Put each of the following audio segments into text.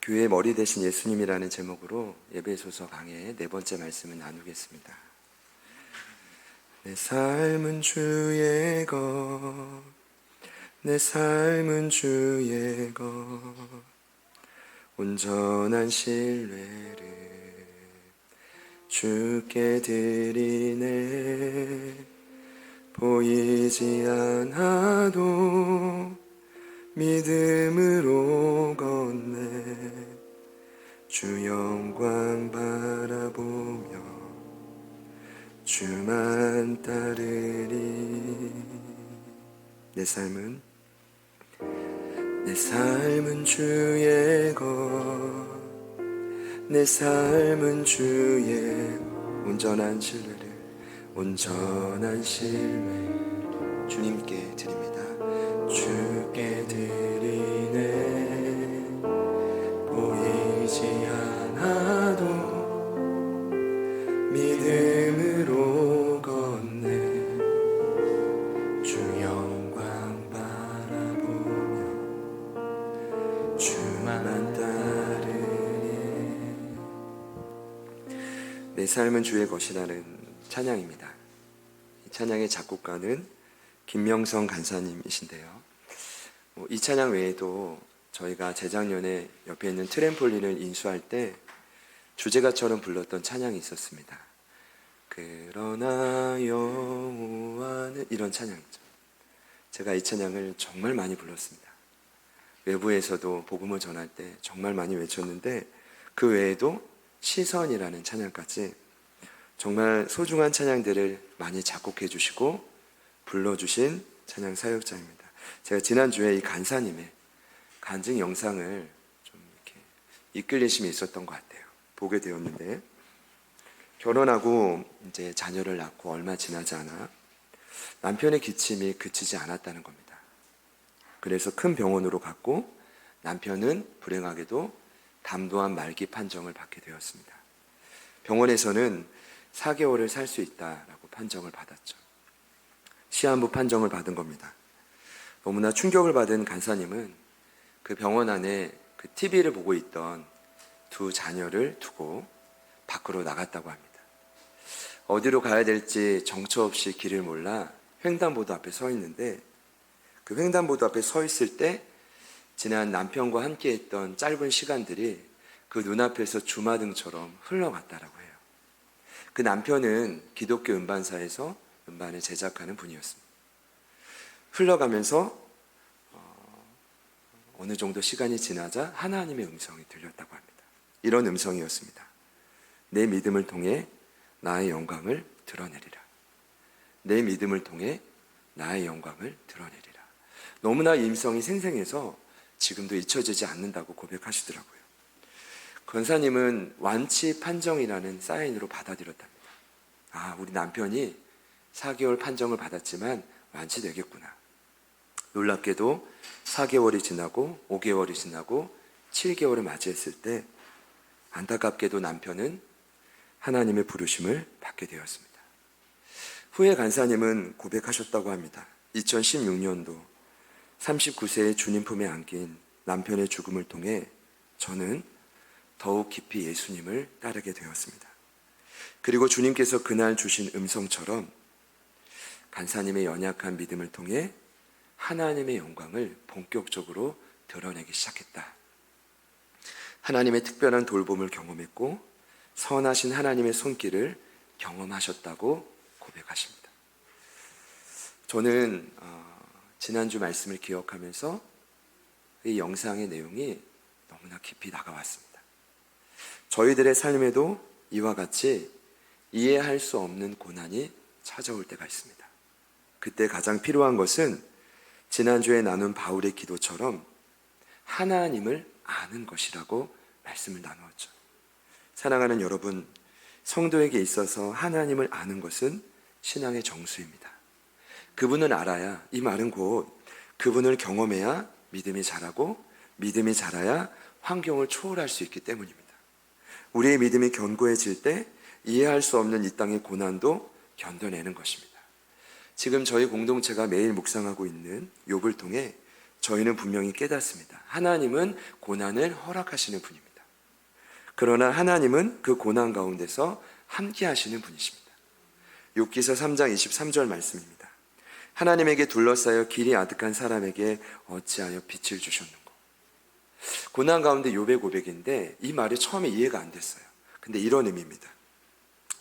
교회의 머리 대신 예수님이라는 제목으로 예배소서 강해의 네 번째 말씀을 나누겠습니다. 내 삶은 주의 것, 내 삶은 주의 것, 온전한 신뢰를 주께 드리네. 보이지 않아도 믿음으로 걷네. 주 영광 바라보며 주만 따르리. 내 삶은 주의 것, 내 삶은 주의 온전한 신뢰를 주님께 드립니다. 주께 드리네. 보이지 않아도 믿음으로 걷네. 주 영광 바라보며 주만 따르리. 내 삶은 주의 것이라는 찬양입니다. 이 찬양의 작곡가는 김명성 간사님이신데요. 이 찬양 외에도 저희가 재작년에 옆에 있는 트램폴린을 인수할 때 주제가처럼 불렀던 찬양이 있었습니다. 그러나 여호와는, 이런 찬양이죠. 제가 이 찬양을 정말 많이 불렀습니다. 외부에서도 복음을 전할 때 정말 많이 외쳤는데, 그 외에도 시선이라는 찬양까지 정말 소중한 찬양들을 많이 작곡해 주시고 불러주신 찬양 사역자입니다. 제가 지난주에 이 간사님의 간증 영상을 좀 이렇게 이끌리심이 있었던 것 같아요. 보게 되었는데, 결혼하고 이제 자녀를 낳고 얼마 지나지 않아 남편의 기침이 그치지 않았다는 겁니다. 그래서 큰 병원으로 갔고 남편은 불행하게도 담도암 말기 판정을 받게 되었습니다. 병원에서는 4개월을 살 수 있다라고 판정을 받았죠. 시한부 판정을 받은 겁니다. 너무나 충격을 받은 간사님은 그 병원 안에 그 TV를 보고 있던 두 자녀를 두고 밖으로 나갔다고 합니다. 어디로 가야 될지 정처 없이 길을 몰라 횡단보도 앞에 서 있는데, 그 횡단보도 앞에 서 있을 때 지난 남편과 함께 했던 짧은 시간들이 그 눈앞에서 주마등처럼 흘러갔다라고 해요. 그 남편은 기독교 음반사에서 음반을 제작하는 분이었습니다. 흘러가면서 어느 정도 시간이 지나자 하나님의 음성이 들렸다고 합니다. 이런 음성이었습니다. 내 믿음을 통해 나의 영광을 드러내리라. 내 믿음을 통해 나의 영광을 드러내리라. 너무나 이 음성이 생생해서 지금도 잊혀지지 않는다고 고백하시더라고요. 권사님은 완치 판정이라는 사인으로 받아들였답니다. 아, 우리 남편이 4개월 판정을 받았지만 완치되겠구나. 놀랍게도 4개월이 지나고 5개월이 지나고 7개월을 맞이했을 때 안타깝게도 남편은 하나님의 부르심을 받게 되었습니다. 후에 간사님은 고백하셨다고 합니다. 2016년도 39세의 주님 품에 안긴 남편의 죽음을 통해 저는 더욱 깊이 예수님을 따르게 되었습니다. 그리고 주님께서 그날 주신 음성처럼 간사님의 연약한 믿음을 통해 하나님의 영광을 본격적으로 드러내기 시작했다. 하나님의 특별한 돌봄을 경험했고 선하신 하나님의 손길을 경험하셨다고 고백하십니다. 저는 지난주 말씀을 기억하면서 이 영상의 내용이 너무나 깊이 다가왔습니다. 저희들의 삶에도 이와 같이 이해할 수 없는 고난이 찾아올 때가 있습니다. 그때 가장 필요한 것은 지난주에 나눈 바울의 기도처럼 하나님을 아는 것이라고 말씀을 나누었죠. 사랑하는 여러분, 성도에게 있어서 하나님을 아는 것은 신앙의 정수입니다. 그분을 알아야, 이 말은 곧 그분을 경험해야 믿음이 자라고 믿음이 자라야 환경을 초월할 수 있기 때문입니다. 우리의 믿음이 견고해질 때 이해할 수 없는 이 땅의 고난도 견뎌내는 것입니다. 지금 저희 공동체가 매일 묵상하고 있는 욥을 통해 저희는 분명히 깨닫습니다. 하나님은 고난을 허락하시는 분입니다. 그러나 하나님은 그 고난 가운데서 함께 하시는 분이십니다. 욥기서 3장 23절 말씀입니다. 하나님에게 둘러싸여 길이 아득한 사람에게 어찌하여 빛을 주셨는고. 고난 가운데 욥의 고백인데 이 말이 처음에 이해가 안 됐어요. 근데 이런 의미입니다.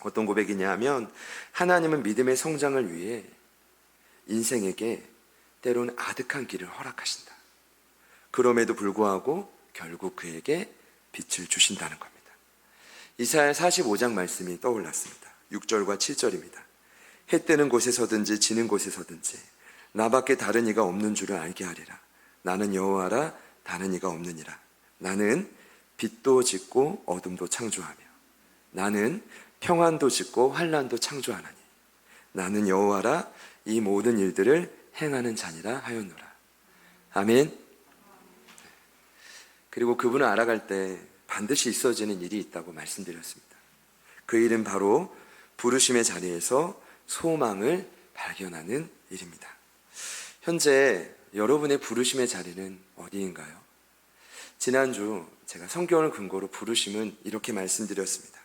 어떤 고백이냐 하면 하나님은 믿음의 성장을 위해 인생에게 때로는 아득한 길을 허락하신다. 그럼에도 불구하고 결국 그에게 빛을 주신다는 겁니다. 이사야 45장 말씀이 떠올랐습니다. 6절과 7절입니다. 해 뜨는 곳에서든지 지는 곳에서든지 나밖에 다른 이가 없는 줄을 알게 하리라. 나는 여호와라, 다른 이가 없느니라. 나는 빛도 짓고 어둠도 창조하며 나는 평안도 짓고 환난도 창조하나니 나는 여호와라, 이 모든 일들을 행하는 자니라 하였노라. 아멘. 그리고 그분을 알아갈 때 반드시 있어지는 일이 있다고 말씀드렸습니다. 그 일은 바로 부르심의 자리에서 소망을 발견하는 일입니다. 현재 여러분의 부르심의 자리는 어디인가요? 지난주 제가 성경을 근거로 부르심은 이렇게 말씀드렸습니다.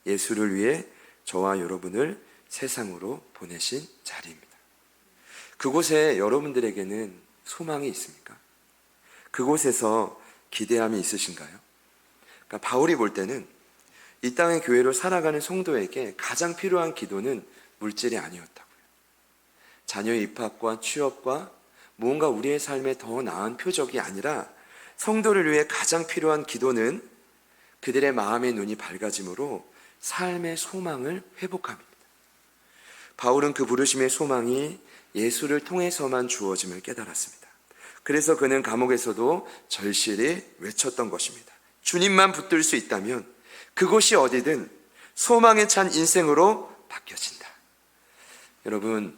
예수를 위해 저와 여러분을 세상으로 보내신 자리입니다. 그곳에 여러분들에게는 소망이 있습니까? 그곳에서 기대함이 있으신가요? 그러니까 바울이 볼 때는 이 땅의 교회로 살아가는 성도에게 가장 필요한 기도는 물질이 아니었다고요. 자녀의 입학과 취업과 무언가 우리의 삶에 더 나은 표적이 아니라 성도를 위해 가장 필요한 기도는 그들의 마음의 눈이 밝아짐으로 삶의 소망을 회복합니다. 바울은 그 부르심의 소망이 예수를 통해서만 주어짐을 깨달았습니다. 그래서 그는 감옥에서도 절실히 외쳤던 것입니다. 주님만 붙들 수 있다면 그곳이 어디든 소망에 찬 인생으로 바뀌어진다. 여러분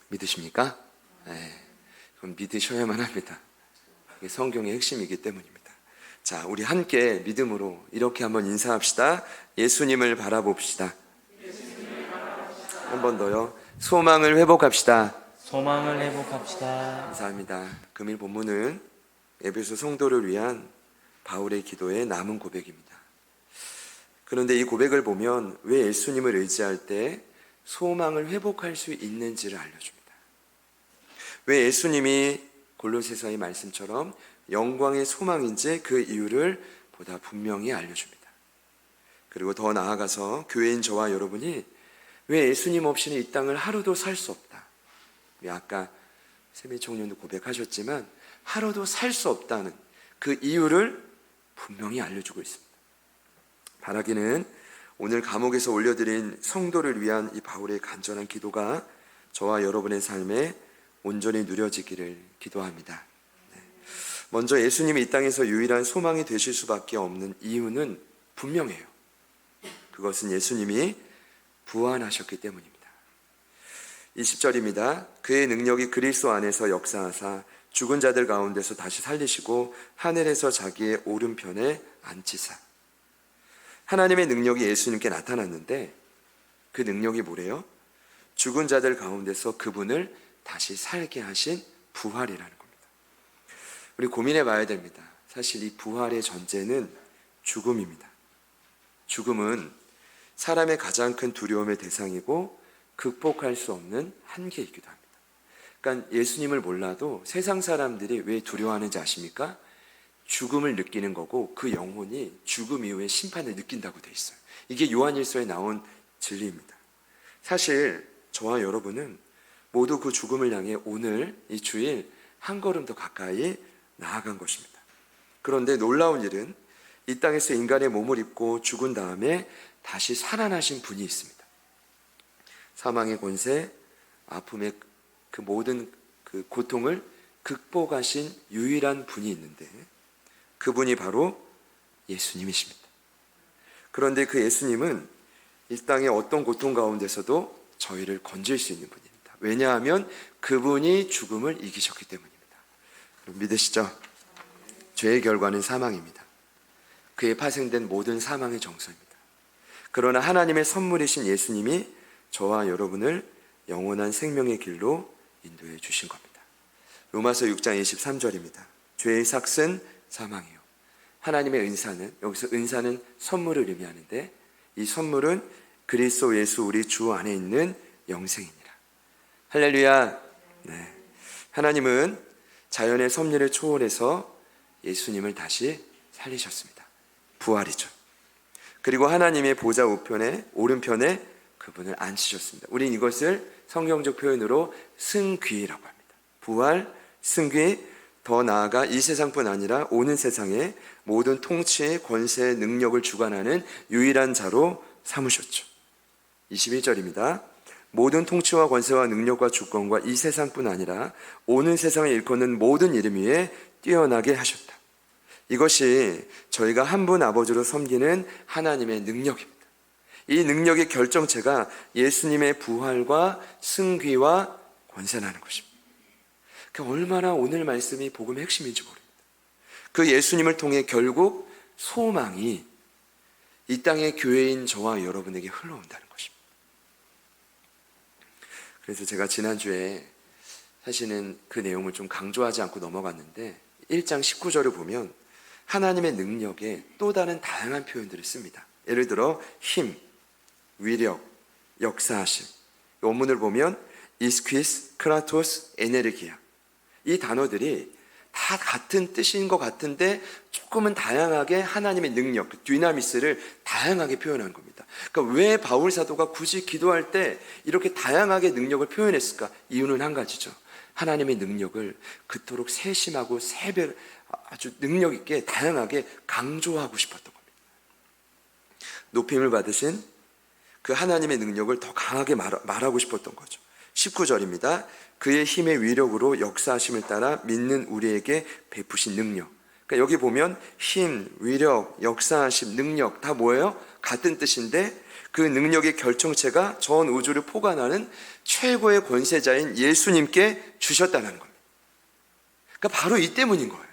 믿으십니까? 네, 그럼 믿으셔야만 합니다. 이게 성경의 핵심이기 때문입니다. 자, 우리 함께 믿음으로 이렇게 한번 인사합시다. 예수님을 바라봅시다. 한 번 더요. 소망을 회복합시다. 소망을 회복합시다. 감사합니다. 금일 본문은 에베소 성도를 위한 바울의 기도의 남은 고백입니다. 그런데 이 고백을 보면 왜 예수님을 의지할 때 소망을 회복할 수 있는지를 알려줍니다. 왜 예수님이 골로새서의 말씀처럼 영광의 소망인지 그 이유를 보다 분명히 알려줍니다. 그리고 더 나아가서 교회인 저와 여러분이 왜 예수님 없이는 이 땅을 하루도 살 수 없다. 아까 세미 청년도 고백하셨지만 하루도 살 수 없다는 그 이유를 분명히 알려주고 있습니다. 바라기는 오늘 감옥에서 올려드린 성도를 위한 이 바울의 간절한 기도가 저와 여러분의 삶에 온전히 누려지기를 기도합니다. 먼저 예수님이 이 땅에서 유일한 소망이 되실 수밖에 없는 이유는 분명해요. 그것은 예수님이 부활하셨기 때문입니다. 20절입니다. 그의 능력이 그리스도 안에서 역사하사 죽은 자들 가운데서 다시 살리시고 하늘에서 자기의 오른편에 앉히사. 하나님의 능력이 예수님께 나타났는데 그 능력이 뭐래요? 죽은 자들 가운데서 그분을 다시 살게 하신 부활이라는 겁니다. 우리 고민해 봐야 됩니다. 사실 이 부활의 전제는 죽음입니다. 죽음은 사람의 가장 큰 두려움의 대상이고 극복할 수 없는 한계이기도 합니다. 그러니까 예수님을 몰라도 세상 사람들이 왜 두려워하는지 아십니까? 죽음을 느끼는 거고 그 영혼이 죽음 이후에 심판을 느낀다고 돼 있어요. 이게 요한일서에 나온 진리입니다. 사실 저와 여러분은 모두 그 죽음을 향해 오늘 이 주일 한 걸음 더 가까이 나아간 것입니다. 그런데 놀라운 일은 이 땅에서 인간의 몸을 입고 죽은 다음에 다시 살아나신 분이 있습니다. 사망의 권세, 아픔의 그 모든 그 고통을 극복하신 유일한 분이 있는데 그분이 바로 예수님이십니다. 그런데 그 예수님은 이 땅의 어떤 고통 가운데서도 저희를 건질 수 있는 분입니다. 왜냐하면 그분이 죽음을 이기셨기 때문입니다. 믿으시죠? 죄의 결과는 사망입니다. 그에 파생된 모든 사망의 정서입니다. 그러나 하나님의 선물이신 예수님이 저와 여러분을 영원한 생명의 길로 인도해 주신 겁니다. 로마서 6장 23절입니다. 죄의 삭은 사망이요. 하나님의 은사는, 여기서 은사는 선물을 의미하는데, 이 선물은 그리스도 예수 우리 주 안에 있는 영생이니라. 할렐루야. 네. 하나님은 자연의 섭리를 초월해서 예수님을 다시 살리셨습니다. 부활이죠. 그리고 하나님의 보좌 우편에, 오른편에 그분을 앉히셨습니다. 우린 이것을 성경적 표현으로 승귀라고 합니다. 부활, 승귀, 더 나아가 이 세상뿐 아니라 오는 세상에 모든 통치, 권세, 능력을 주관하는 유일한 자로 삼으셨죠. 21절입니다. 모든 통치와 권세와 능력과 주권과 이 세상뿐 아니라 오는 세상을 일컫는 모든 이름 위에 뛰어나게 하셨다. 이것이 저희가 한 분 아버지로 섬기는 하나님의 능력입니다. 이 능력의 결정체가 예수님의 부활과 승귀와 권세라는 것입니다. 얼마나 오늘 말씀이 복음의 핵심인지 모릅니다. 그 예수님을 통해 결국 소망이 이 땅의 교회인 저와 여러분에게 흘러온다는 것입니다. 그래서 제가 지난주에 사실은 그 내용을 좀 강조하지 않고 넘어갔는데 1장 19절을 보면 하나님의 능력에 또 다른 다양한 표현들을 씁니다. 예를 들어 힘, 위력, 역사하심. 원문을 보면 이스퀴스, 크라토스, 에네르기아. 이 단어들이 다 같은 뜻인 것 같은데 조금은 다양하게 하나님의 능력, 디나미스를 다양하게 표현한 겁니다. 그러니까 왜 바울 사도가 굳이 기도할 때 이렇게 다양하게 능력을 표현했을까? 이유는 한 가지죠. 하나님의 능력을 그토록 세심하고 아주 능력 있게 다양하게 강조하고 싶었던 겁니다. 높임을 받으신 그 하나님의 능력을 더 강하게 말하고 싶었던 거죠. 19절입니다. 그의 힘의 위력으로 역사하심을 따라 믿는 우리에게 베푸신 능력. 그러니까 여기 보면 힘, 위력, 역사하심, 능력 다 뭐예요? 같은 뜻인데 그 능력의 결정체가 전 우주를 포괄하는 최고의 권세자인 예수님께 주셨다는 겁니다. 그러니까 바로 이 때문인 거예요.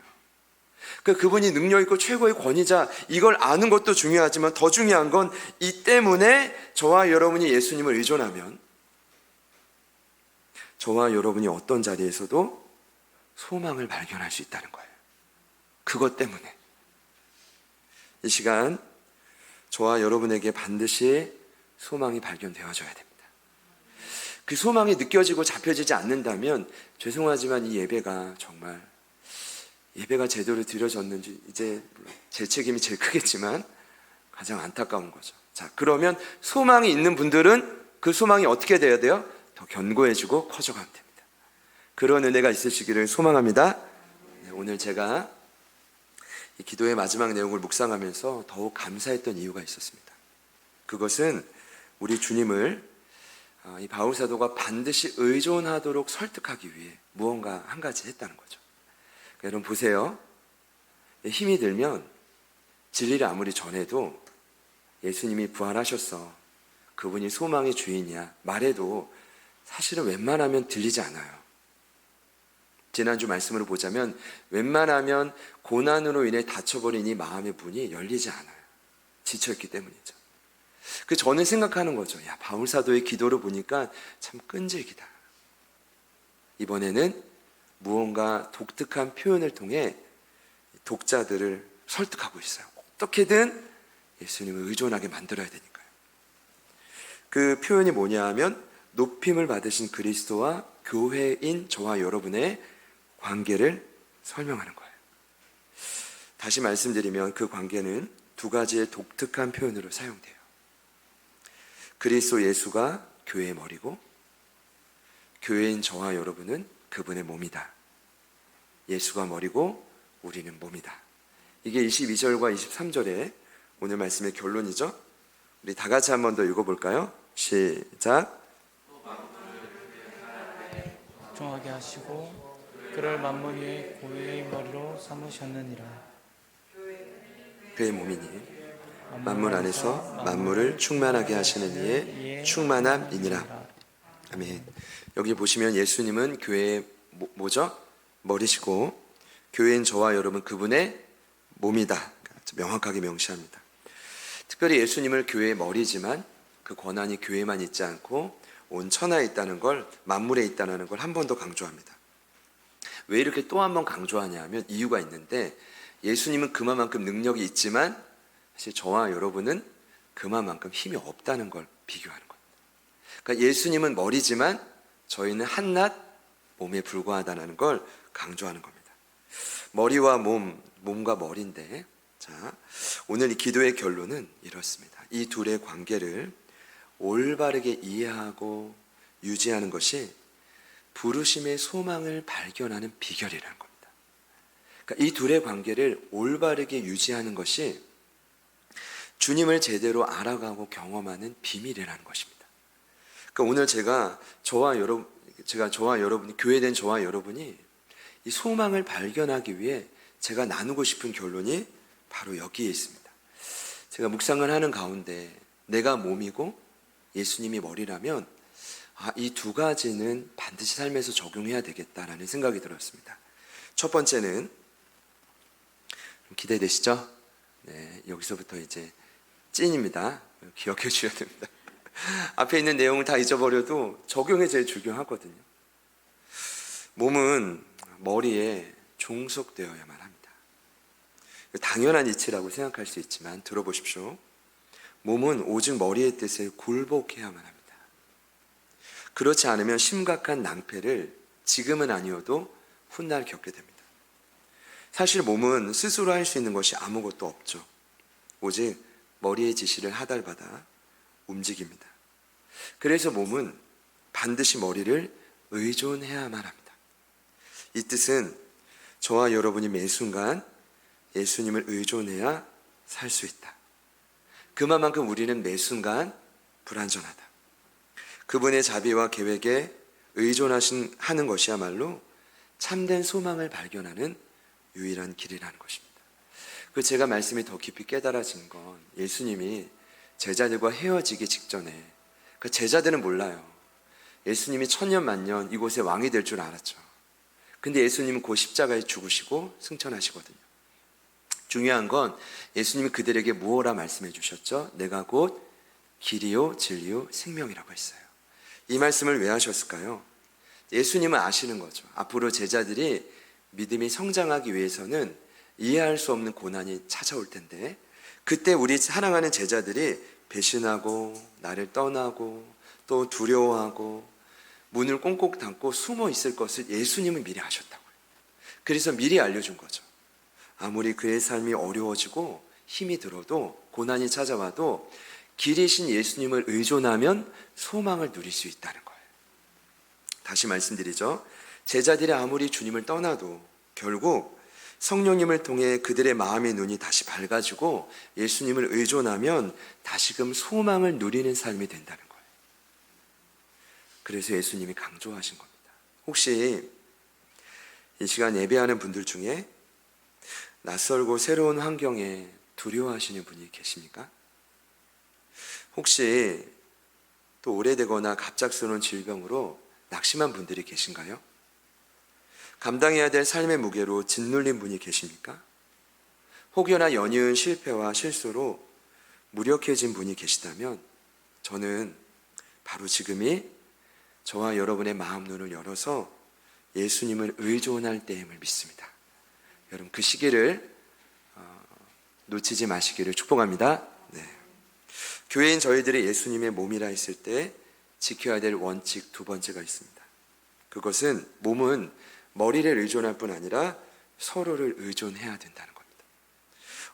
그러니까 그분이 능력 있고 최고의 권위자, 이걸 아는 것도 중요하지만 더 중요한 건 이 때문에 저와 여러분이 예수님을 의존하면 저와 여러분이 어떤 자리에서도 소망을 발견할 수 있다는 거예요. 그것 때문에 이 시간 저와 여러분에게 반드시 소망이 발견되어져야 됩니다. 그 소망이 느껴지고 잡혀지지 않는다면 죄송하지만 이 예배가 정말 예배가 제대로 드려졌는지 이제 제 책임이 제일 크겠지만 가장 안타까운 거죠. 자, 그러면 소망이 있는 분들은 그 소망이 어떻게 돼야 돼요? 더 견고해지고 커져가면 됩니다. 그런 은혜가 있으시기를 소망합니다. 오늘 제가 이 기도의 마지막 내용을 묵상하면서 더욱 감사했던 이유가 있었습니다. 그것은 우리 주님을 이 바울 사도가 반드시 의존하도록 설득하기 위해 무언가 한 가지 했다는 거죠. 여러분 보세요. 힘이 들면 진리를 아무리 전해도 예수님이 부활하셨어, 그분이 소망의 주인이야 말해도 사실은 웬만하면 들리지 않아요. 지난주 말씀으로 보자면 웬만하면 고난으로 인해 닫혀버린 이 마음의 문이 열리지 않아요. 지쳐있기 때문이죠. 저는 생각하는 거죠. 야, 바울 사도의 기도를 보니까 참 끈질기다. 이번에는 무언가 독특한 표현을 통해 독자들을 설득하고 있어요. 어떻게든 예수님을 의존하게 만들어야 되니까요. 그 표현이 뭐냐 하면 높임을 받으신 그리스도와 교회인 저와 여러분의 관계를 설명하는 거예요. 다시 말씀드리면 그 관계는 두 가지의 독특한 표현으로 사용돼요. 그리스도 예수가 교회의 머리고 교회인 저와 여러분은 그분의 몸이다. 예수가 머리고 우리는 몸이다. 이게 22절과 23절의 오늘 말씀의 결론이죠. 우리 다 같이 한 번 더 읽어볼까요? 시작. 종하게 하시고 그를 만물 위에 고유의 머리로 삼으셨느니라. 그의 몸이니 만물 안에서 만물을 충만하게 하시는 이의 충만함이니라. 아멘. 여기 보시면 예수님은 교회의 뭐죠? 머리시고 교회인 저와 여러분 그분의 몸이다. 명확하게 명시합니다. 특별히 예수님을 교회의 머리지만 그 권한이 교회만 있지 않고 온 천하에 있다는 걸, 만물에 있다는 걸 한 번 더 강조합니다. 왜 이렇게 또 한 번 강조하냐 하면 이유가 있는데, 예수님은 그만큼 능력이 있지만 사실 저와 여러분은 그만큼 힘이 없다는 걸 비교하는 겁니다. 그러니까 예수님은 머리지만 저희는 한낱 몸에 불과하다는 걸 강조하는 겁니다. 머리와 몸과 머리인데, 자, 오늘 이 기도의 결론은 이렇습니다. 이 둘의 관계를 올바르게 이해하고 유지하는 것이 부르심의 소망을 발견하는 비결이라는 겁니다. 그러니까 이 둘의 관계를 올바르게 유지하는 것이 주님을 제대로 알아가고 경험하는 비밀이라는 것입니다. 그러니까 오늘 저와 여러분이, 교회된 저와 여러분이 이 소망을 발견하기 위해 제가 나누고 싶은 결론이 바로 여기에 있습니다. 제가 묵상을 하는 가운데 내가 몸이고 예수님이 머리라면 이 두 가지는 반드시 삶에서 적용해야 되겠다라는 생각이 들었습니다. 첫 번째는, 기대되시죠? 네, 여기서부터 이제 찐입니다. 기억해 주셔야 됩니다. 앞에 있는 내용을 다 잊어버려도 적용이 제일 중요하거든요. 몸은 머리에 종속되어야만 합니다. 당연한 이치라고 생각할 수 있지만 들어보십시오. 몸은 오직 머리의 뜻에 굴복해야만 합니다. 그렇지 않으면 심각한 낭패를 지금은 아니어도 훗날 겪게 됩니다. 사실 몸은 스스로 할 수 있는 것이 아무것도 없죠. 오직 머리의 지시를 하달받아 움직입니다. 그래서 몸은 반드시 머리를 의존해야만 합니다. 이 뜻은 저와 여러분이 매 순간 예수님을 의존해야 살 수 있다. 그만큼 우리는 매 순간 불완전하다. 그분의 자비와 계획에 의존하는 것이야말로 참된 소망을 발견하는 유일한 길이라는 것입니다. 그 제가 말씀이 더 깊이 깨달아진 건, 예수님이 제자들과 헤어지기 직전에, 그 제자들은 몰라요. 예수님이 천년 만년 이곳의 왕이 될 줄 알았죠. 근데 예수님은 그 십자가에 죽으시고 승천하시거든요. 중요한 건 예수님이 그들에게 무엇라 말씀해 주셨죠? 내가 곧 길이요 진리요 생명이라고 했어요. 이 말씀을 왜 하셨을까요? 예수님은 아시는 거죠. 앞으로 제자들이 믿음이 성장하기 위해서는 이해할 수 없는 고난이 찾아올 텐데, 그때 우리 사랑하는 제자들이 배신하고 나를 떠나고 또 두려워하고 문을 꽁꽁 닫고 숨어 있을 것을 예수님은 미리 아셨다고요. 그래서 미리 알려준 거죠. 아무리 그의 삶이 어려워지고 힘이 들어도, 고난이 찾아와도 길이신 예수님을 의존하면 소망을 누릴 수 있다는 거예요. 다시 말씀드리죠. 제자들이 아무리 주님을 떠나도 결국 성령님을 통해 그들의 마음의 눈이 다시 밝아지고 예수님을 의존하면 다시금 소망을 누리는 삶이 된다는 거예요. 그래서 예수님이 강조하신 겁니다. 혹시 이 시간 예배하는 분들 중에 낯설고 새로운 환경에 두려워하시는 분이 계십니까? 혹시 또 오래되거나 갑작스러운 질병으로 낙심한 분들이 계신가요? 감당해야 될 삶의 무게로 짓눌린 분이 계십니까? 혹여나 연이은 실패와 실수로 무력해진 분이 계시다면 저는 바로 지금이 저와 여러분의 마음 눈을 열어서 예수님을 의존할 때임을 믿습니다. 여러분, 그 시기를 놓치지 마시기를 축복합니다. 네. 교회인 저희들이 예수님의 몸이라 했을 때 지켜야 될 원칙 두 번째가 있습니다. 그것은 몸은 머리를 의존할 뿐 아니라 서로를 의존해야 된다는 겁니다.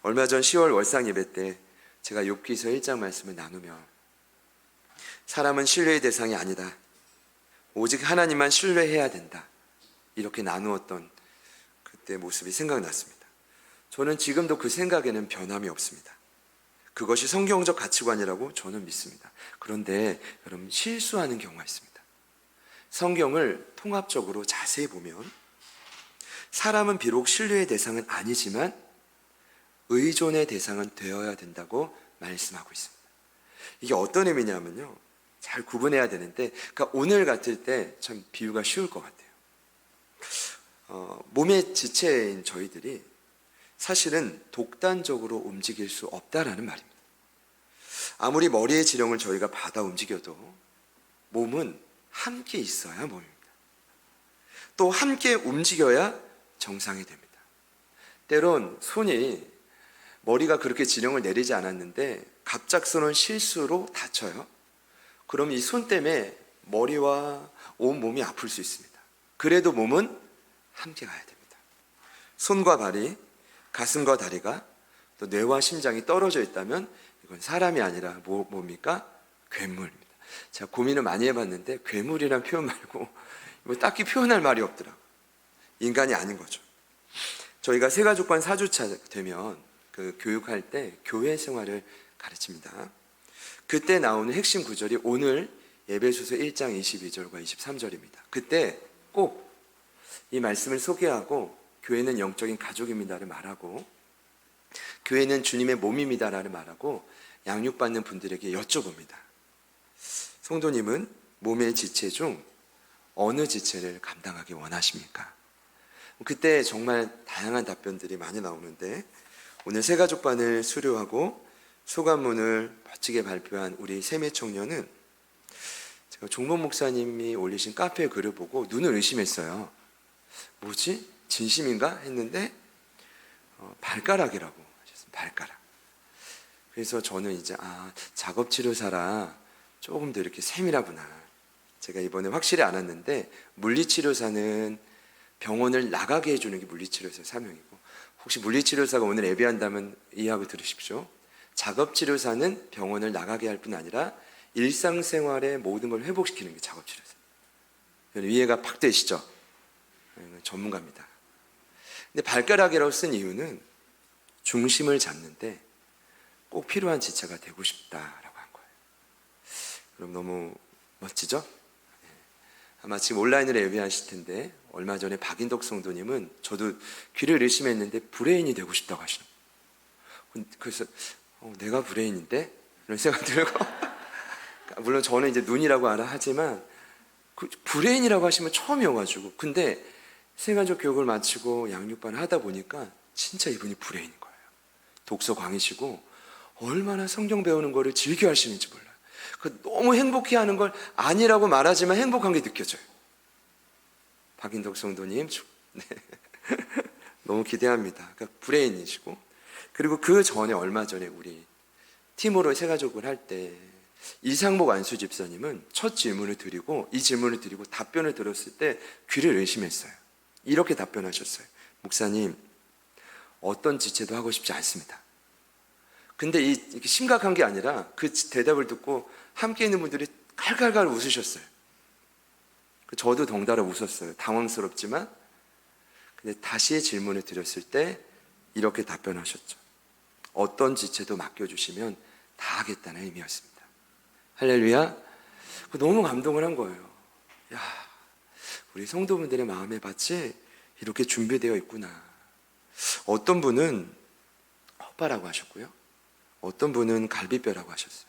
얼마 전 10월 월상 예배 때 제가 욥기서 1장 말씀을 나누며 사람은 신뢰의 대상이 아니다. 오직 하나님만 신뢰해야 된다. 이렇게 나누었던 그때 모습이 생각났습니다. 저는 지금도 그 생각에는 변함이 없습니다. 그것이 성경적 가치관이라고 저는 믿습니다. 그런데 여러분, 실수하는 경우가 있습니다. 성경을 통합적으로 자세히 보면 사람은 비록 신뢰의 대상은 아니지만 의존의 대상은 되어야 된다고 말씀하고 있습니다. 이게 어떤 의미냐면요, 잘 구분해야 되는데, 그러니까 오늘 같을 때 참 비유가 쉬울 것 같아요. 몸의 지체인 저희들이 사실은 독단적으로 움직일 수 없다라는 말입니다. 아무리 머리의 지령을 저희가 받아 움직여도 몸은 함께 있어야 몸입니다. 또 함께 움직여야 정상이 됩니다. 때론 손이 머리가 그렇게 지령을 내리지 않았는데 갑작스러운 실수로 다쳐요. 그럼 이 손 때문에 머리와 온 몸이 아플 수 있습니다. 그래도 몸은 함께 가야 됩니다. 손과 발이, 가슴과 다리가, 또 뇌와 심장이 떨어져 있다면 이건 사람이 아니라 뭡니까? 괴물입니다. 제가 고민을 많이 해봤는데 괴물이란 표현 말고 뭐 딱히 표현할 말이 없더라고요. 인간이 아닌 거죠. 저희가 새가족관 4주차 되면 그 교육할 때 교회 생활을 가르칩니다. 그때 나오는 핵심 구절이 오늘 에베소서 1장 22절과 23절입니다. 그때 꼭 이 말씀을 소개하고 교회는 영적인 가족입니다를 말하고 교회는 주님의 몸입니다라를 말하고 양육받는 분들에게 여쭤봅니다. 성도님은 몸의 지체 중 어느 지체를 감당하기 원하십니까? 그때 정말 다양한 답변들이 많이 나오는데 오늘 새가족반을 수료하고 소감문을 멋지게 발표한 우리 세매 청년은 제가 종범 목사님이 올리신 카페 글을 보고 눈을 의심했어요. 뭐지? 진심인가? 했는데 발가락이라고 하셨어요. 발가락. 그래서 저는 이제 작업치료사라 조금 더 이렇게 세밀하구나. 제가 이번에 확실히 알았는데 물리치료사는 병원을 나가게 해주는 게 물리치료사 사명이고, 혹시 물리치료사가 오늘 예배한다면 이해하고 들으십시오. 작업치료사는 병원을 나가게 할 뿐 아니라 일상생활의 모든 걸 회복시키는 게 작업치료사. 이해가 팍 되시죠? 전문가입니다. 근데 발가락이라고 쓴 이유는 중심을 잡는데 꼭 필요한 지체가 되고 싶다라고 한 거예요. 그럼 너무 멋지죠? 아마 지금 온라인으로 예배하실 텐데 얼마 전에 박인덕 성도님은 저도 귀를 의심했는데 브레인이 되고 싶다고 하시는 거예요. 그래서 내가 브레인인데? 이런 생각 들고 물론 저는 이제 눈이라고 알아 하지만 브레인이라고 하시면 처음이어가지고, 근데 생활적 교육을 마치고 양육반을 하다 보니까 진짜 이분이 브레인인 거예요. 독서 광이시고 얼마나 성경 배우는 거를 즐겨 하시는지 몰라요. 너무 행복해하는 걸 아니라고 말하지만 행복한 게 느껴져요. 박인덕 성도님, 네. 너무 기대합니다. 그러니까 브레인이시고, 그리고 그 전에 얼마 전에 우리 팀으로 새가족을 할 때 이상복 안수 집사님은 첫 질문을 드리고 이 질문을 드리고 답변을 들었을 때 귀를 의심했어요. 이렇게 답변하셨어요. 목사님, 어떤 지체도 하고 싶지 않습니다. 근데 이게 심각한 게 아니라 그 대답을 듣고 함께 있는 분들이 칼칼칼 웃으셨어요. 저도 덩달아 웃었어요. 당황스럽지만. 근데 다시 질문을 드렸을 때 이렇게 답변하셨죠. 어떤 지체도 맡겨주시면 다 하겠다는 의미였습니다. 할렐루야. 너무 감동을 한 거예요. 야, 우리 성도분들의 마음의 밭이 이렇게 준비되어 있구나. 어떤 분은 헛바라고 하셨고요. 어떤 분은 갈비뼈라고 하셨어요.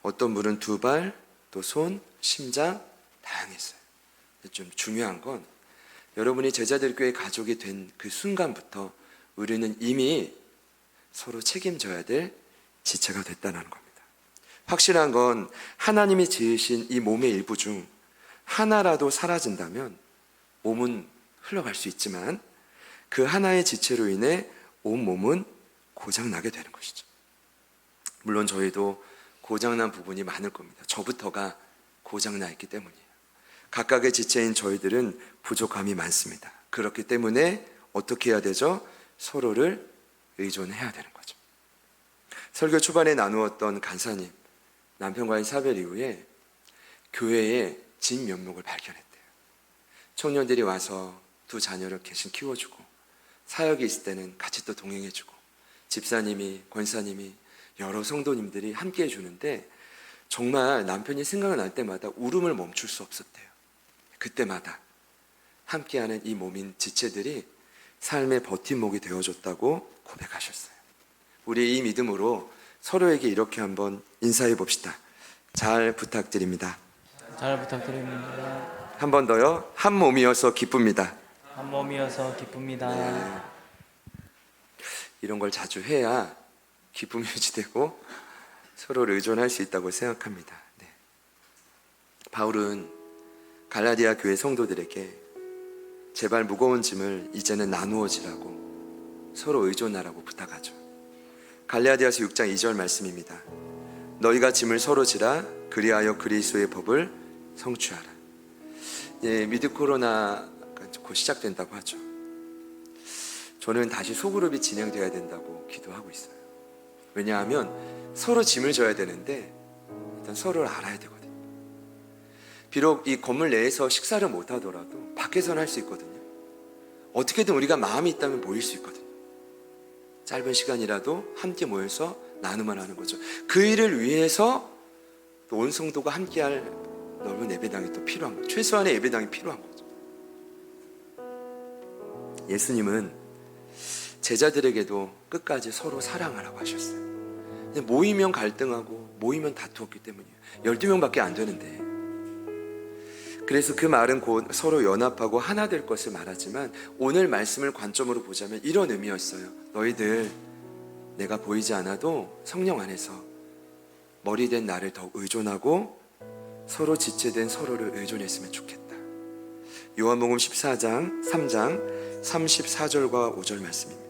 어떤 분은 두 발, 또 손, 심장, 다양했어요. 좀 중요한 건 여러분이 제자들교회 가족이 된 그 순간부터 우리는 이미 서로 책임져야 될 지체가 됐다는 겁니다. 확실한 건 하나님이 지으신 이 몸의 일부 중 하나라도 사라진다면 몸은 흘러갈 수 있지만 그 하나의 지체로 인해 온 몸은 고장나게 되는 것이죠. 물론 저희도 고장난 부분이 많을 겁니다. 저부터가 고장나 있기 때문이에요. 각각의 지체인 저희들은 부족함이 많습니다. 그렇기 때문에 어떻게 해야 되죠? 서로를 의존해야 되는 거죠. 설교 초반에 나누었던 간사님, 남편과의 사별 이후에 교회의 진면목을 발견했대요. 청년들이 와서 두 자녀를 계속 키워주고 사역이 있을 때는 같이 또 동행해주고 집사님이, 권사님이, 여러 성도님들이 함께 해주는데 정말 남편이 생각날 때마다 울음을 멈출 수 없었대요. 그때마다 함께하는 이 몸인 지체들이 삶의 버팀목이 되어줬다고 고백하셨어요. 우리 이 믿음으로 서로에게 이렇게 한번 인사해 봅시다. 잘 부탁드립니다. 잘 부탁드립니다. 한 번 더요. 한 몸이어서 기쁩니다. 한 몸이어서 기쁩니다. 네. 이런 걸 자주 해야 기쁨이 유지되고 서로를 의존할 수 있다고 생각합니다. 네. 바울은 갈라디아 교회 성도들에게 제발 무거운 짐을 이제는 나누어지라고, 서로 의존하라고 부탁하죠. 갈라디아서 6장 2절 말씀입니다. 너희가 짐을 서로 지라, 그리하여 그리스도의 법을 성취하라. 예, 미드 코로나가 곧 시작된다고 하죠. 저는 다시 소그룹이 진행돼야 된다고 기도하고 있어요. 왜냐하면 서로 짐을 져야 되는데 일단 서로를 알아야 되거든요. 비록 이 건물 내에서 식사를 못 하더라도 밖에서는 할 수 있거든요. 어떻게든 우리가 마음이 있다면 모일 수 있거든요. 짧은 시간이라도 함께 모여서 나눔을 하는 거죠. 그 일을 위해서 또 온 성도가 함께할 넓은 예배당이 또 필요한 거죠. 최소한의 예배당이 필요한 거죠. 예수님은 제자들에게도 끝까지 서로 사랑하라고 하셨어요. 근데 모이면 갈등하고 모이면 다투었기 때문이에요. 12명밖에 안 되는데. 그래서 그 말은 곧 서로 연합하고 하나 될 것을 말하지만 오늘 말씀을 관점으로 보자면 이런 의미였어요. 너희들 내가 보이지 않아도 성령 안에서 머리 된 나를 더 의존하고 서로 지체된 서로를 의존했으면 좋겠다. 요한복음 14장 3장 34절과 5절 말씀입니다.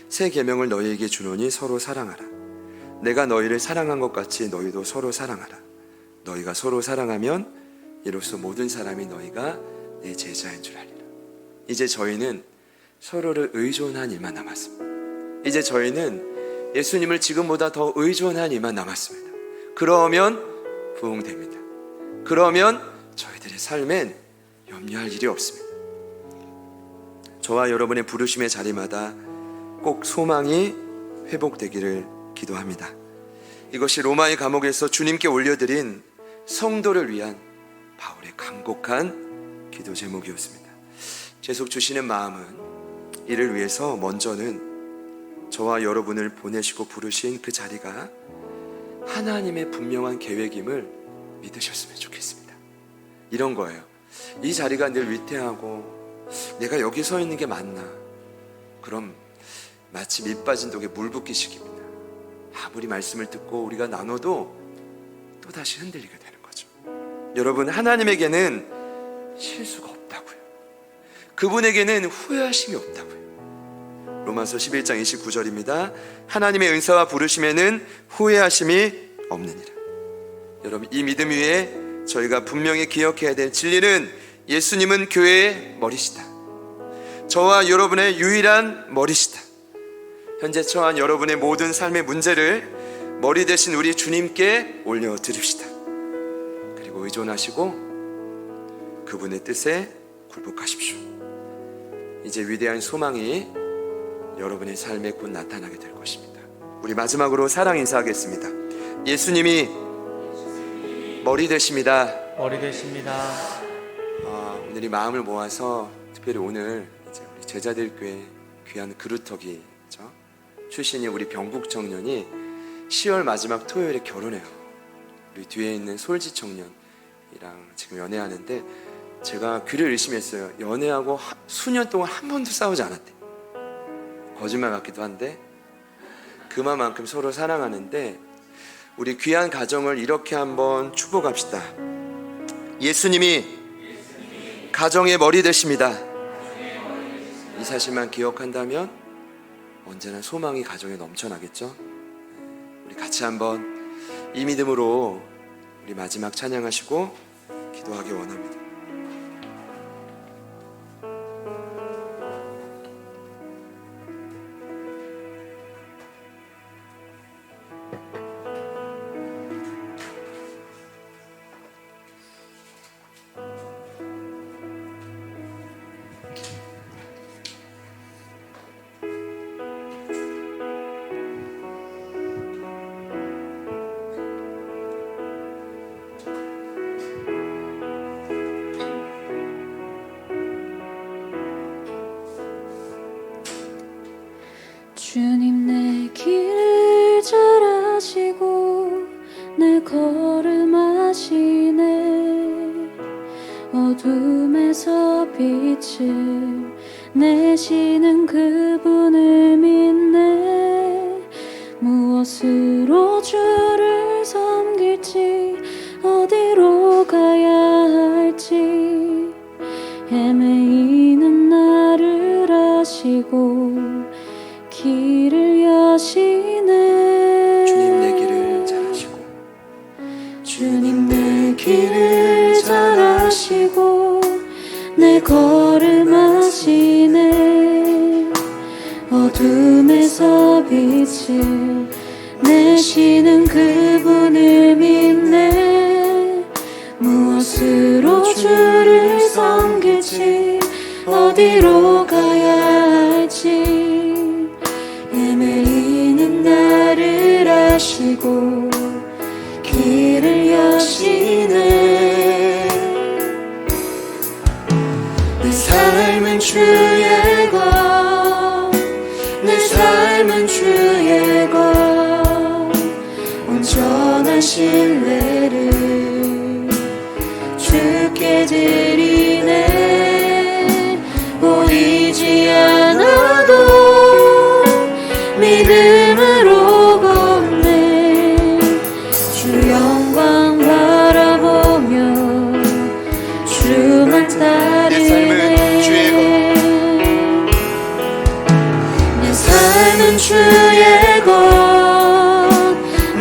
새 계명을 너희에게 주노니 서로 사랑하라. 내가 너희를 사랑한 것 같이 너희도 서로 사랑하라. 너희가 서로 사랑하면 이로써 모든 사람이 너희가 내 제자인 줄 알리라. 이제 저희는 서로를 의존한 일만 남았습니다. 이제 저희는 예수님을 지금보다 더 의존한 일만 남았습니다. 그러면 부흥됩니다. 그러면 저희들의 삶엔 염려할 일이 없습니다. 저와 여러분의 부르심의 자리마다 꼭 소망이 회복되기를 기도합니다. 이것이 로마의 감옥에서 주님께 올려드린 성도를 위한 바울의 간곡한 기도 제목이었습니다. 계속 주시는 마음은 이를 위해서 먼저는 저와 여러분을 보내시고 부르신 그 자리가 하나님의 분명한 계획임을 믿으셨으면 좋겠습니다. 이런 거예요. 이 자리가 늘 위태하고 내가 여기 서 있는 게 맞나? 그럼 마치 밑 빠진 독에 물 붓기식입니다. 아무리 말씀을 듣고 우리가 나눠도 또다시 흔들리게 되는 거죠. 여러분, 하나님에게는 실수가 없다고요. 그분에게는 후회하심이 없다고요. 로마서 11장 29절입니다. 하나님의 은사와 부르심에는 후회하심이 없느니라. 여러분, 이 믿음 위에 저희가 분명히 기억해야 될 진리는 예수님은 교회의 머리시다. 저와 여러분의 유일한 머리시다. 현재 처한 여러분의 모든 삶의 문제를 머리 대신 우리 주님께 올려드립시다. 그리고 의존하시고 그분의 뜻에 굴복하십시오. 이제 위대한 소망이 여러분의 삶에 곧 나타나게 될 것입니다. 우리 마지막으로 사랑 인사하겠습니다. 예수님이 머리 되십니다. 머리 되십니다. 오늘 이 마음을 모아서 특별히 오늘 이제 우리 제자들 교회 귀한 그루터기 출신이 우리 병국 청년이 10월 마지막 토요일에 결혼해요. 우리 뒤에 있는 솔지 청년이랑 지금 연애하는데 제가 귀를 의심했어요. 연애하고 수년 동안 한 번도 싸우지 않았대. 거짓말 같기도 한데 그만큼 서로 사랑하는데 우리 귀한 가정을 이렇게 한번 축복합시다. 예수님이 가정의 머리 되십니다. 이 사실만 기억한다면 언제나 소망이 가정에 넘쳐나겠죠. 우리 같이 한번 이 믿음으로 우리 마지막 찬양하시고 기도하기 원합니다. 주님 내 길을 잘 아시고 내 걸음 아시네. 어둠에서 빛을 내시는 그분을 믿네. 무엇으로 주를 섬길지 어디로 가야 할지 헤매이는 길을 잘 아시고 내 걸음하시네. 어둠에서 빛을 내시는 그분을 믿네. 무엇으로 주를 섬길지 어디로 가야 할지 헤매이는 나를 아시고 길을 여시네. 내 삶은 주의 것, 내 삶은 주의 것, 온전한 신뢰를 주께 드리네. 보이지 않아도 믿음으로 걷네. 주 영광 바라보며 주만 따르네. 내 삶은 주의 것,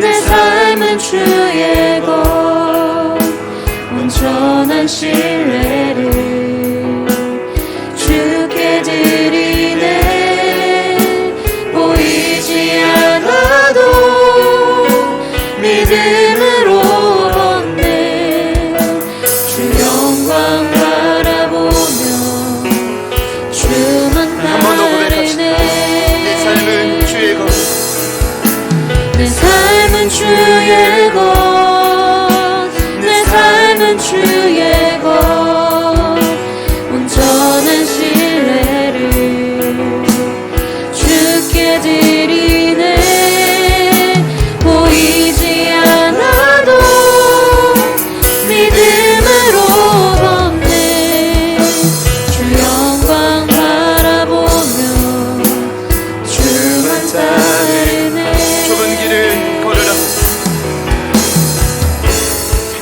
내 삶은 주의 것, 온전한 신뢰를 주께 드리네. 보이지 않아도 믿음으로 걷네. 주 영광 바라보며 주만 따르네. 내 삶은 주의 것, 내 삶은 주의 것, 내 삶은 주의 것, 온전한 신뢰를 주께 드리네. 보이지 않아도 믿음으로 걷네. 주 영광 바라보며 주만 따르네. 좁은 길을 걸으라.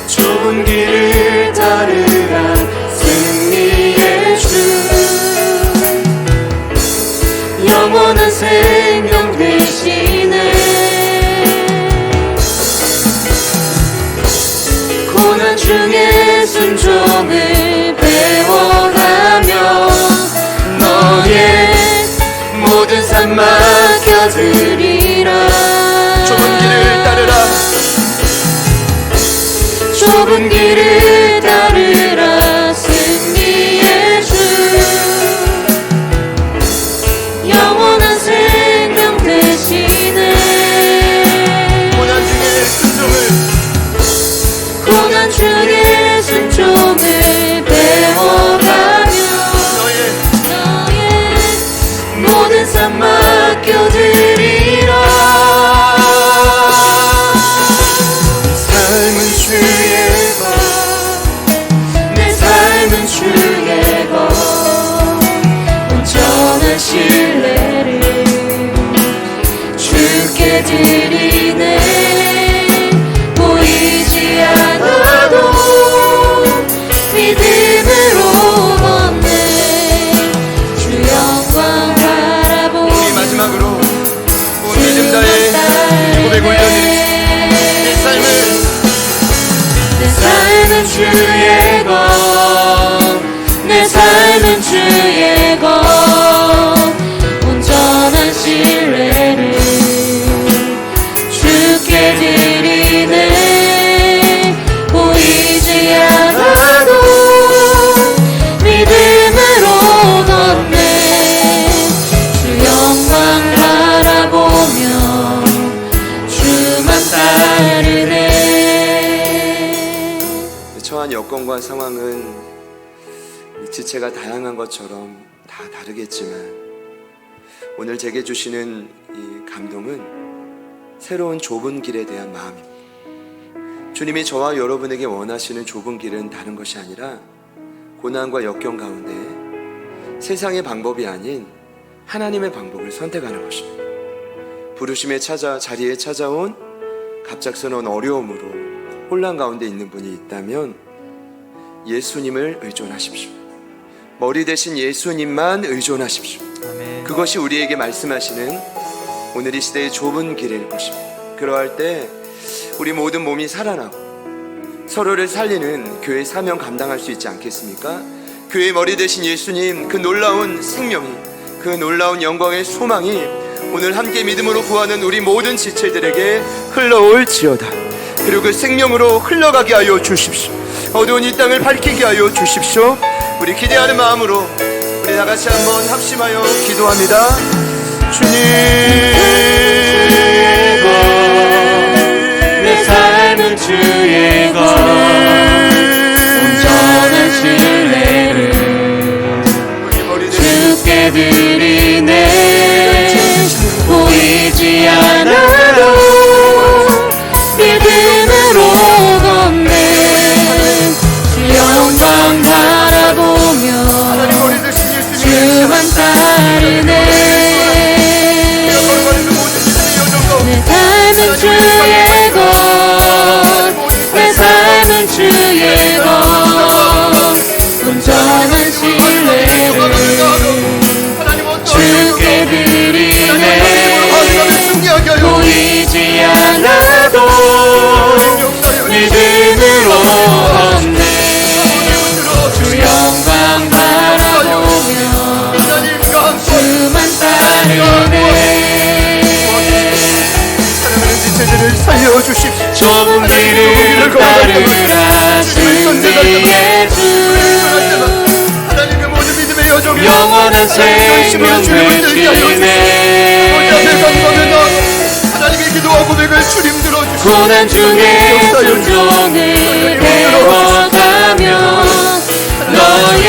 좁은 길을 따르라. 승리의 주, 영원한 생명 되시네. 고난 중에 순종을 배워가며 너의 모든 삶 맡겨드리라. 좁은 길을 따르라. 좁은 길을 따르라. 승리의 주, 영원한 생명 되시네. 고난 중에 순종을 배워가며 너의 모든 삶 맡겨드리라. 삶은 주의 것, 내 삶은 주의 것, 온전한 신뢰를 주께 드리네. 보이지 않아도 믿음으로 걷네. 주 영광 바라보며 우리 마지막으로 온 믿음 다해 고백 올려드립시다. 내 삶은 주의 것, 내 삶은 주의 것, 온전한 신뢰를 주께 드리네. 보이지 않아도 믿음으로 걷네. 주 영광 바라보며 주만 따르네. 처한 여건과 상황은 지체가 다양한 것처럼 다 다르겠지만 오늘 제게 주시는 이 감동은 새로운 좁은 길에 대한 마음입니다. 주님이 저와 여러분에게 원하시는 좁은 길은 다른 것이 아니라 고난과 역경 가운데 세상의 방법이 아닌 하나님의 방법을 선택하는 것입니다. 부르심에 자리에 찾아온 갑작스러운 어려움으로 혼란 가운데 있는 분이 있다면 예수님을 의존하십시오. 머리 대신 예수님만 의존하십시오. 아멘. 그것이 우리에게 말씀하시는 오늘 이 시대의 좁은 길일 것입니다. 그러할 때 우리 모든 몸이 살아나고 서로를 살리는 교회 사명 감당할 수 있지 않겠습니까? 교회 머리 되신 예수님, 그 놀라운 생명이, 그 놀라운 영광의 소망이 오늘 함께 믿음으로 구하는 우리 모든 지체들에게 흘러올지어다. 그리고 그 생명으로 흘러가게 하여 주십시오. 어두운 이 땅을 밝히게 하여 주십시오. 우리 기대하는 마음으로 우리 다 같이 한번 합심하여 기도합니다. 주님, 내 삶은 주의 것, 온전한 신뢰를 주께 드리네. 보이지 않아도 믿음으로 걷네. 주 영광 바라보며 주만 따르네. 내 삶은 주의 것, 내 삶은 주의 것, 온전한 신뢰를 주께 드리네. 보이지 않아도 믿음으로 걷네. 주 영광 바라보며 주만 따르네. 지체들을 살려주십시오. 좁은 길을 따르라. 진리의 주, 하나님의 모든 믿음의 여정에 영원한 생명 되시네. 하나님의 기도와 고백을 주님 들어주시오. 고난 중에 순종을 배워가며 너의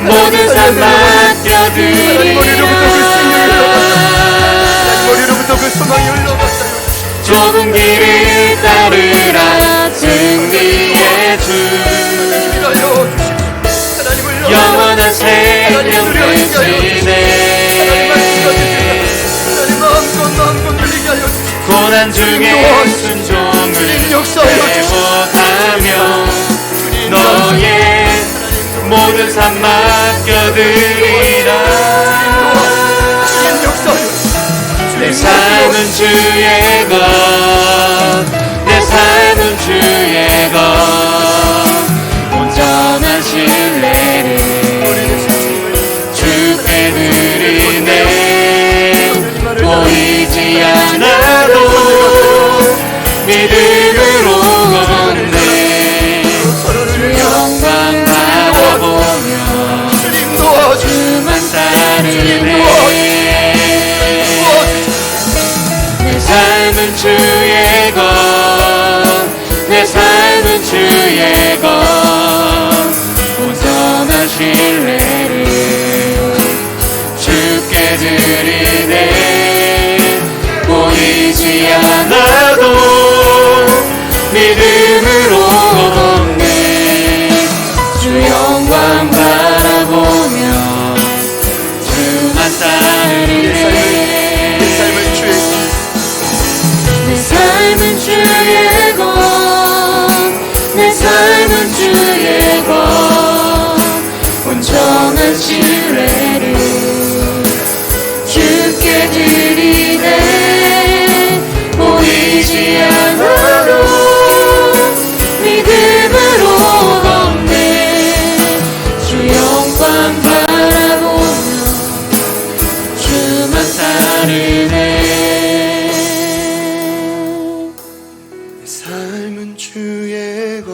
모든 삶 머리로부터 그 소망이 흘러갔어요. 좁은 길을 따르라. 진리의 주, 영원한 생명 되시네. 고난 중에 순종을 배워가며 너의 모든 삶 맡겨드리라. 내 삶은 주의 것, 내 삶은 주의 것, 온전한 신뢰를 주께 드리네. 보이지 않아도 믿음으로 걷네. 주 영광 바라보며 주만 따르네. 내 삶은 주의 것, 내 삶은 주의 것, 온전한 신뢰를 주께 드리네. 보이지 않아도 믿음으로 걷네. 주 영광 바라보며 주만 따르네. 내 삶은 주의 것, 내 삶은 주의 것, 온전한 신뢰를 주께 드리네. 보이지 않아도 믿음으로 걷네. 주 영광 바라보며 주만 따르네. 내 삶은 주의 것,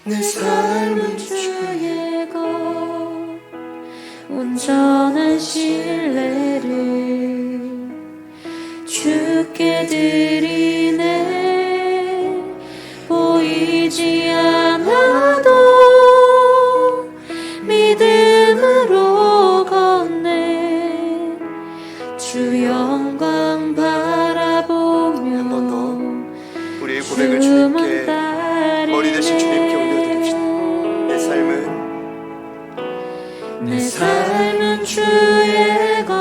내 삶은 주의 것, 온전한 신뢰를 주께 드리네. 보이지 않아도 믿음으로 걷네. 주 영광 바라보며 우리의 고백을 주만 주님께, 따르네. 머리 대신 주님께 올려드립시다. 내 삶은 주의 것,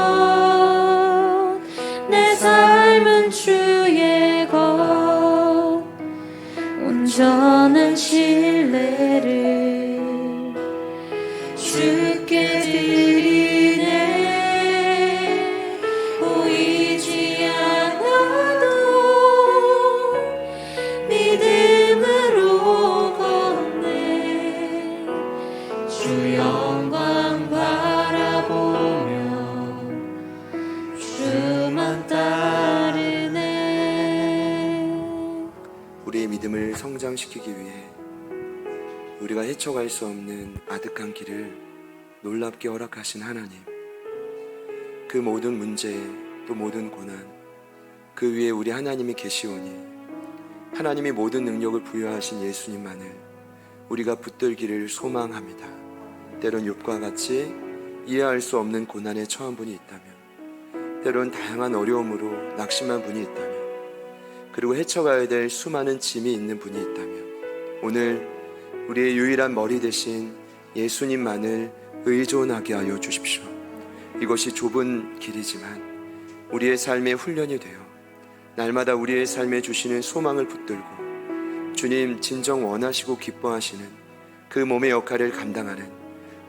내 삶은 주의 것, 온전한 신뢰를 주께 드리네. 보이지 않아도 믿음 소망시키기 위해 우리가 헤쳐갈 수 없는 아득한 길을 놀랍게 허락하신 하나님, 그 모든 문제 또 모든 고난, 그 위에 우리 하나님이 계시오니 하나님이 모든 능력을 부여하신 예수님만을 우리가 붙들기를 소망합니다. 때론 욥과 같이 이해할 수 없는 고난에 처한 분이 있다면, 때론 다양한 어려움으로 낙심한 분이 있다면, 그리고 헤쳐가야 될 수많은 짐이 있는 분이 있다면, 오늘 우리의 유일한 머리 대신 예수님만을 의존하게 하여 주십시오. 이것이 좁은 길이지만 우리의 삶의 훈련이 되어 날마다 우리의 삶에 주시는 소망을 붙들고 주님 진정 원하시고 기뻐하시는 그 몸의 역할을 감당하는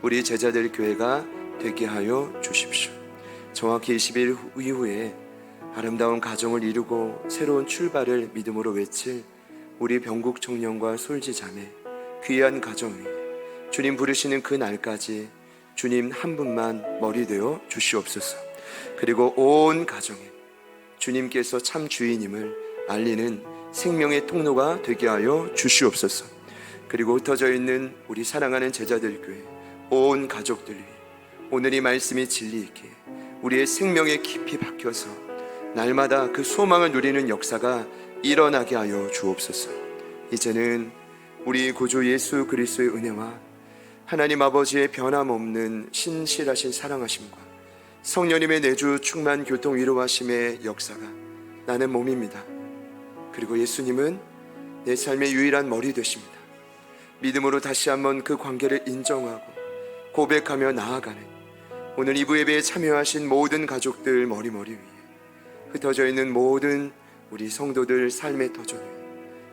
우리 제자들 교회가 되게 하여 주십시오. 정확히 20일 이후에 아름다운 가정을 이루고 새로운 출발을 믿음으로 외칠 우리 병국 청년과 솔지 자매 귀한 가정 위에 주님 부르시는 그 날까지 주님 한 분만 머리 되어 주시옵소서. 그리고 온 가정에 주님께서 참 주인임을 알리는 생명의 통로가 되게 하여 주시옵소서. 그리고 흩어져 있는 우리 사랑하는 제자들 교회 온 가족들 위해 오늘 이 말씀이 진리 있게 우리의 생명에 깊이 박혀서 날마다 그 소망을 누리는 역사가 일어나게 하여 주옵소서. 이제는 우리 구주 예수 그리스도의 은혜와 하나님 아버지의 변함없는 신실하신 사랑하심과 성령님의 내주 충만 교통 위로하심의 역사가 나는 몸입니다. 그리고 예수님은 내 삶의 유일한 머리 되십니다. 믿음으로 다시 한번 그 관계를 인정하고 고백하며 나아가는 오늘 이부 예배에 참여하신 모든 가족들 머리 위에 흩어져 있는 모든 우리 성도들 삶의 터전 위에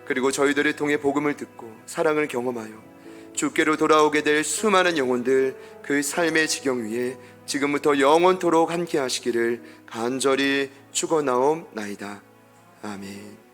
그리고 저희들을 통해 복음을 듣고 사랑을 경험하여 주께로 돌아오게 될 수많은 영혼들 그 삶의 지경 위에 지금부터 영원토록 함께 하시기를 간절히 축원하옵나이다. 아멘.